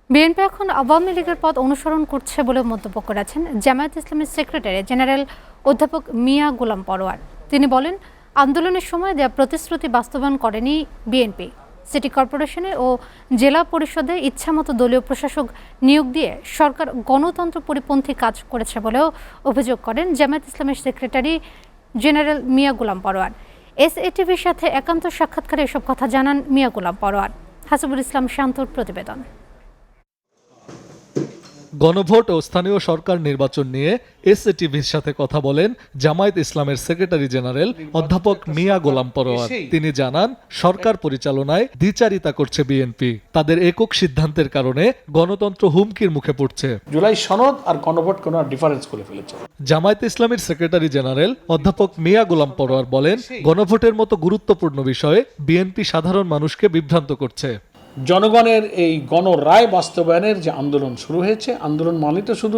BNP এখন আওয়ামী লীগের পথ অনুসরণ করছে বলে মন্তব্য করেছেন জামায়াত ইসলামীর সেক্রেটারি জেনারেল অধ্যাপক মিয়া গোলাম পরোয়ার। তিনি বলেন, আন্দোলনের সময় দেয়া প্রতিশ্রুতি বাস্তবায়ন করেনি বিএনপি। সিটি কর্পোরেশনে ও জেলা পরিষদে ইচ্ছামতো দলীয় প্রশাসক নিয়োগ দিয়ে সরকার গণতন্ত্র পরিপন্থী কাজ করেছে বলেও অভিযোগ করেন জামায়াত ইসলামীর সেক্রেটারি জেনারেল মিয়া গোলাম পরোয়ার। এসএটিভির সাথে একান্ত সাক্ষাৎকারে এসব কথা জানান মিয়া গোলাম পরোয়ার। হাসিবুল ইসলাম শান্তর প্রতিবেদন। গণভোট ও স্থানীয় সরকার নির্বাচন নিয়ে এসএটিভির সাথে কথা বলেন জামায়াত ইসলামের সেক্রেটারি জেনারেল অধ্যাপক মিয়া গোলাম পরোয়ার। তিনি জানান, সরকার পরিচালনায় দ্বিচারিতা করছে বিএনপি। তাদের একক সিদ্ধান্তের কারণে গণতন্ত্র হুমকির মুখে পড়ছে। জুলাই সনদ আর গণভোট কোনো ডিফারেন্স করে ফেলেছে। জামায়াত ইসলামীর সেক্রেটারি জেনারেল অধ্যাপক মিয়া গোলাম পরোয়ার বলেন, গণভোটের মতো গুরুত্বপূর্ণ বিষয়ে বিএনপি সাধারণ মানুষকে বিভ্রান্ত করছে। জনগণের এই গণরায় বাস্তবায়নের যে আন্দোলন শুরু হয়েছে, আন্দোলন মানে তো শুধু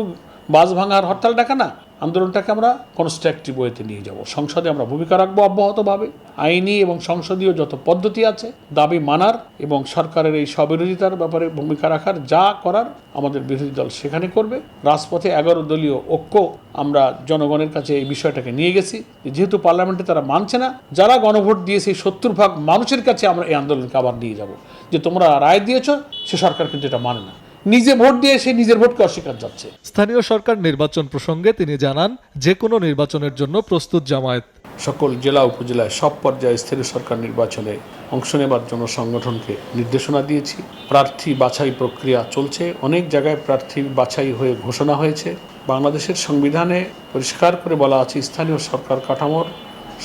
বাস ভাঙার হরতাল ডাকা না, আন্দোলনটাকে আমরা কনস্ট্রাকটিভ ওয়েতে নিয়ে যাব। সংসদে আমরা ভূমিকা রাখবো অব্যাহতভাবে। আইনি এবং সংসদীয় যত পদ্ধতি আছে দাবি মানার এবং সরকারের এই স্ববিরোধিতার ব্যাপারে ভূমিকা রাখার যা করার আমাদের বিরোধী দল সেখানে করবে। রাজপথে 11 দলীয় ঐক্য আমরা জনগণের কাছে এই বিষয়টাকে নিয়ে গেছি। যেহেতু পার্লামেন্টে তারা মানছে না, যারা গণভোট দিয়েছে 70% মানুষের কাছে আমরা এই আন্দোলনকে আবার নিয়ে যাব যে তোমরা রায় দিয়েছ, সে সরকার কিন্তু এটা মানে না। নিজে ভোট দিয়ে সে নিজের ভোটকে অস্বীকার যাচ্ছে। স্থানীয় সরকার নির্বাচন প্রসঙ্গে তিনি জানান, যে কোনো নির্বাচনের জন্য প্রস্তুত জামায়াত। সকল জেলা উপজেলায় সব পর্যায়ে স্থানীয় সরকার নির্বাচনে অংশ নেবার জন্য সংগঠনকে নির্দেশনা দিয়েছি। প্রার্থী বাছাই প্রক্রিয়া চলছে। অনেক জায়গায় প্রার্থী বাছাই হয়ে ঘোষণা হয়েছে। বাংলাদেশের সংবিধানে পরিষ্কার করে বলা আছে, স্থানীয় সরকার কাঠামোর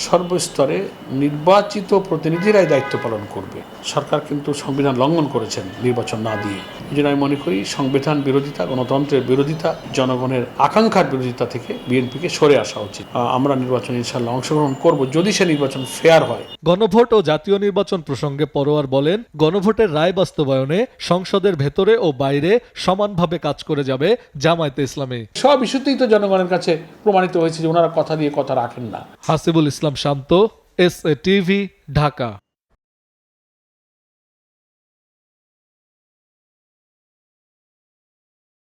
সর্বস্তরে নির্বাচিত প্রতিনিধিরাই দায়িত্ব পালন করবে। সরকার কিন্তু সংবিধান লঙ্ঘন করেছেন নির্বাচন না দিয়ে। এই জন্য আমি মনে করি সংবিধান বিরোধিতা, গণতন্ত্রের বিরোধিতা, জনগণের আকাঙ্ক্ষার বিরোধিতা থেকে বিএনপিকে সরে আসা উচিত। আমরা নির্বাচনে ইনশাল্লাহ অংশগ্রহণ করব যদি সে নির্বাচন ফেয়ার হয়। গণভোট ও জাতীয় নির্বাচন প্রসঙ্গে পরোয়ার বলেন, গণভোটের রায় বাস্তবায়নে সংসদের ভেতরে ও বাইরে সমানভাবে কাজ করে যাবে জামায়াতে ইসলামী। সব ইস্যুতেই তো জনগণের কাছে প্রমাণিত হয়েছে যে ওনারা কথা দিয়ে কথা রাখেন না। হাসিবুল ইসলাম শান্ত, এসএটিভি, ঢাকা।